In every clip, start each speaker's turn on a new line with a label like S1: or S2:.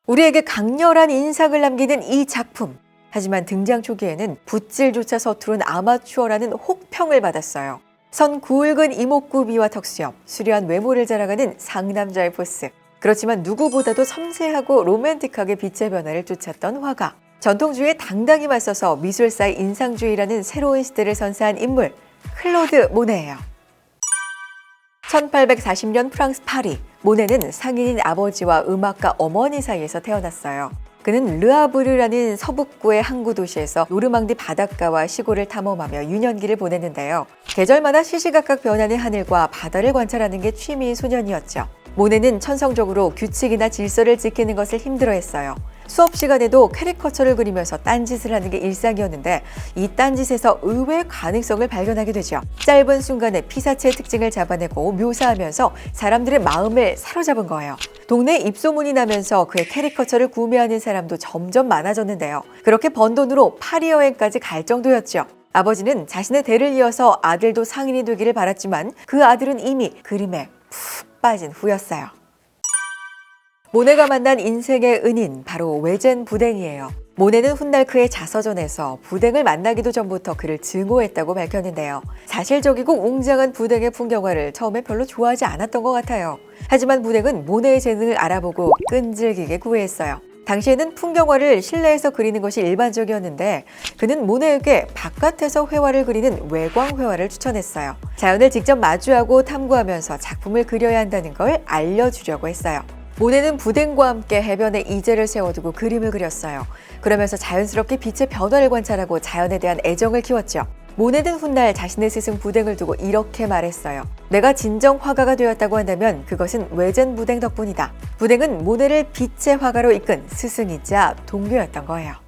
S1: 우리에게 강렬한 인상을 남기는 이 작품. 하지만 등장 초기에는 붓질조차 서투른 아마추어라는 혹평을 받았어요. 선 굵은 이목구비와 턱수염, 수려한 외모를 자랑하는 상남자의 포스. 그렇지만 누구보다도 섬세하고 로맨틱하게 빛의 변화를 쫓았던 화가. 전통주의에 당당히 맞서서 미술사의 인상주의라는 새로운 시대를 선사한 인물, 클로드 모네예요. 1840년 프랑스 파리, 모네는 상인인 아버지와 음악가 어머니 사이에서 태어났어요. 그는 르아브르라는 서북부의 항구 도시에서 노르망디 바닷가와 시골을 탐험하며 유년기를 보냈는데요. 계절마다 시시각각 변하는 하늘과 바다를 관찰하는 게 취미인 소년이었죠. 모네는 천성적으로 규칙이나 질서를 지키는 것을 힘들어했어요. 수업 시간에도 캐리커처를 그리면서 딴짓을 하는 게 일상이었는데 이 딴짓에서 의외의 가능성을 발견하게 되죠. 짧은 순간에 피사체의 특징을 잡아내고 묘사하면서 사람들의 마음을 사로잡은 거예요. 동네에 입소문이 나면서 그의 캐리커처를 구매하는 사람도 점점 많아졌는데요. 그렇게 번 돈으로 파리 여행까지 갈 정도였죠. 아버지는 자신의 대를 이어서 아들도 상인이 되기를 바랐지만 그 아들은 이미 그림에 푹 빠진 후였어요. 모네가 만난 인생의 은인, 바로 외젠 부댕이에요. 모네는 훗날 그의 자서전에서 부댕을 만나기도 전부터 그를 증오했다고 밝혔는데요. 사실적이고 웅장한 부댕의 풍경화를 처음에 별로 좋아하지 않았던 것 같아요. 하지만 부댕은 모네의 재능을 알아보고 끈질기게 구애했어요. 당시에는 풍경화를 실내에서 그리는 것이 일반적이었는데 그는 모네에게 바깥에서 회화를 그리는 외광 회화를 추천했어요. 자연을 직접 마주하고 탐구하면서 작품을 그려야 한다는 걸 알려주려고 했어요. 모네는 부댕과 함께 해변에 이젤을 세워두고 그림을 그렸어요. 그러면서 자연스럽게 빛의 변화를 관찰하고 자연에 대한 애정을 키웠죠. 모네는 훗날 자신의 스승 부댕을 두고 이렇게 말했어요. 내가 진정 화가가 되었다고 한다면 그것은 외젠 부댕 덕분이다. 부댕은 모네를 빛의 화가로 이끈 스승이자 동료였던 거예요.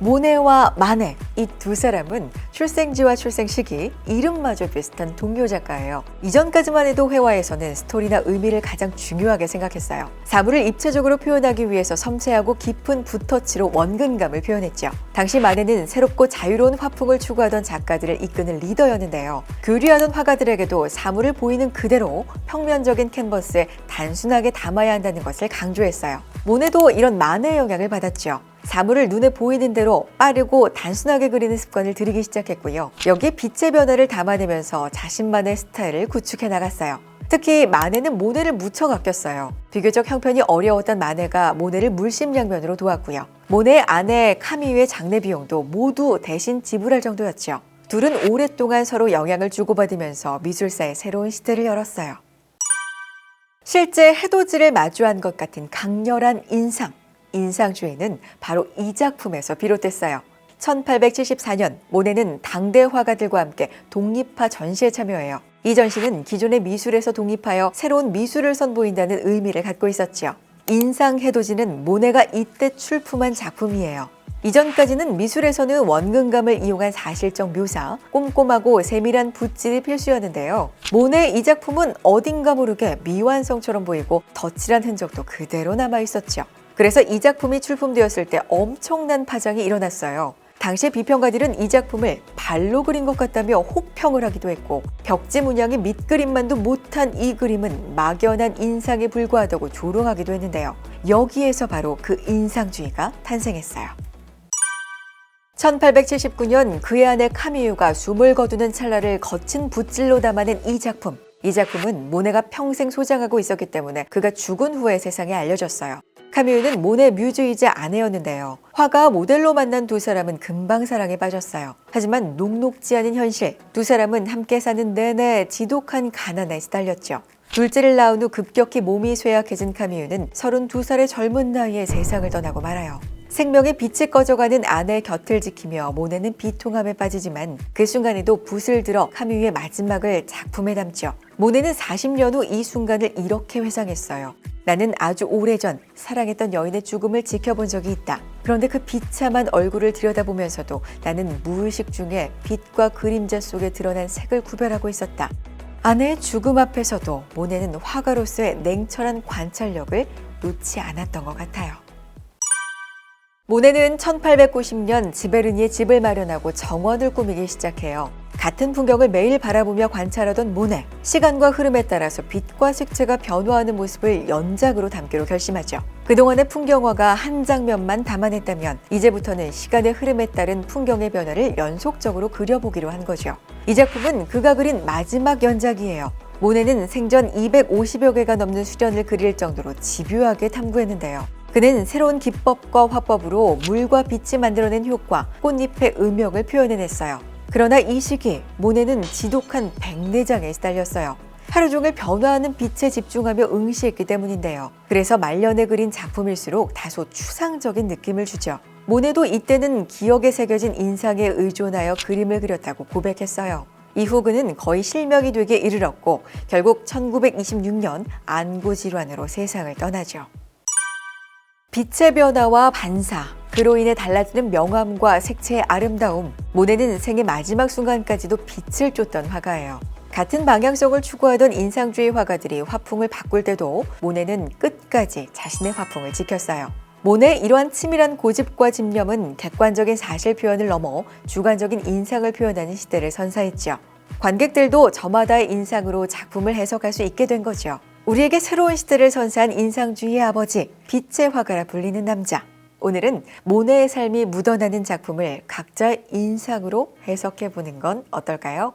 S1: 모네와 마네, 이 두 사람은 출생지와 출생시기, 이름마저 비슷한 동료 작가예요. 이전까지만 해도 회화에서는 스토리나 의미를 가장 중요하게 생각했어요. 사물을 입체적으로 표현하기 위해서 섬세하고 깊은 붓터치로 원근감을 표현했죠. 당시 마네는 새롭고 자유로운 화풍을 추구하던 작가들을 이끄는 리더였는데요. 교류하던 화가들에게도 사물을 보이는 그대로 평면적인 캔버스에 단순하게 담아야 한다는 것을 강조했어요. 모네도 이런 마네의 영향을 받았죠. 사물을 눈에 보이는 대로 빠르고 단순하게 그리는 습관을 들이기 시작했고요. 여기에 빛의 변화를 담아내면서 자신만의 스타일을 구축해 나갔어요. 특히 마네는 모네를 무척 아꼈어요. 비교적 형편이 어려웠던 마네가 모네를 물심양면으로 도왔고요. 모네의 아내 카미유의 장례 비용도 모두 대신 지불할 정도였죠. 둘은 오랫동안 서로 영향을 주고받으면서 미술사의 새로운 시대를 열었어요. 실제 해돋이를 마주한 것 같은 강렬한 인상. 인상주의는 바로 이 작품에서 비롯됐어요. 1874년 모네는 당대 화가들과 함께 독립화 전시에 참여해요. 이 전시는 기존의 미술에서 독립하여 새로운 미술을 선보인다는 의미를 갖고 있었죠. 인상 해돋이는 모네가 이때 출품한 작품이에요. 이전까지는 미술에서는 원근감을 이용한 사실적 묘사, 꼼꼼하고 세밀한 붓질이 필수였는데요. 모네의 이 작품은 어딘가 모르게 미완성처럼 보이고 덧칠한 흔적도 그대로 남아있었죠. 그래서 이 작품이 출품되었을 때 엄청난 파장이 일어났어요. 당시 비평가들은 이 작품을 발로 그린 것 같다며 혹평을 하기도 했고 벽지 문양이 밑그림만도 못한 이 그림은 막연한 인상에 불과하다고 조롱하기도 했는데요. 여기에서 바로 그 인상주의가 탄생했어요. 1879년 그의 아내 카미유가 숨을 거두는 찰나를 거친 붓질로 담아낸 이 작품. 이 작품은 모네가 평생 소장하고 있었기 때문에 그가 죽은 후에 세상에 알려졌어요. 카미유는 모네 뮤즈이자 아내였는데요. 화가와 모델로 만난 두 사람은 금방 사랑에 빠졌어요. 하지만 녹록지 않은 현실, 두 사람은 함께 사는 내내 지독한 가난에 시달렸죠. 둘째를 낳은 후 급격히 몸이 쇠약해진 카미유는 32살의 젊은 나이에 세상을 떠나고 말아요. 생명의 빛이 꺼져가는 아내의 곁을 지키며 모네는 비통함에 빠지지만 그 순간에도 붓을 들어 카미유의 마지막을 작품에 담죠. 모네는 40년 후 이 순간을 이렇게 회상했어요. 나는 아주 오래전 사랑했던 여인의 죽음을 지켜본 적이 있다. 그런데 그 비참한 얼굴을 들여다보면서도 나는 무의식 중에 빛과 그림자 속에 드러난 색을 구별하고 있었다. 아내의 죽음 앞에서도 모네는 화가로서의 냉철한 관찰력을 놓지 않았던 것 같아요. 모네는 1890년 지베르니에 집을 마련하고 정원을 꾸미기 시작해요. 같은 풍경을 매일 바라보며 관찰하던 모네, 시간과 흐름에 따라서 빛과 색채가 변화하는 모습을 연작으로 담기로 결심하죠. 그동안의 풍경화가 한 장면만 담아냈다면 이제부터는 시간의 흐름에 따른 풍경의 변화를 연속적으로 그려보기로 한 거죠. 이 작품은 그가 그린 마지막 연작이에요. 모네는 생전 250여 개가 넘는 수련을 그릴 정도로 집요하게 탐구했는데요. 그는 새로운 기법과 화법으로 물과 빛이 만들어낸 효과, 꽃잎의 음영을 표현해냈어요. 그러나 이 시기 모네는 지독한 백내장에 시달렸어요. 하루 종일 변화하는 빛에 집중하며 응시했기 때문인데요. 그래서 말년에 그린 작품일수록 다소 추상적인 느낌을 주죠. 모네도 이때는 기억에 새겨진 인상에 의존하여 그림을 그렸다고 고백했어요. 이후 그는 거의 실명이 되게 이르렀고 결국 1926년 안구 질환으로 세상을 떠나죠. 빛의 변화와 반사, 그로 인해 달라지는 명암과 색채의 아름다움, 모네는 생의 마지막 순간까지도 빛을 쫓던 화가예요. 같은 방향성을 추구하던 인상주의 화가들이 화풍을 바꿀 때도 모네는 끝까지 자신의 화풍을 지켰어요. 모네의 이러한 치밀한 고집과 집념은 객관적인 사실 표현을 넘어 주관적인 인상을 표현하는 시대를 선사했죠. 관객들도 저마다의 인상으로 작품을 해석할 수 있게 된 거죠. 우리에게 새로운 시대를 선사한 인상주의의 아버지, 빛의 화가라 불리는 남자. 오늘은 모네의 삶이 묻어나는 작품을 각자의 인상으로 해석해보는 건 어떨까요?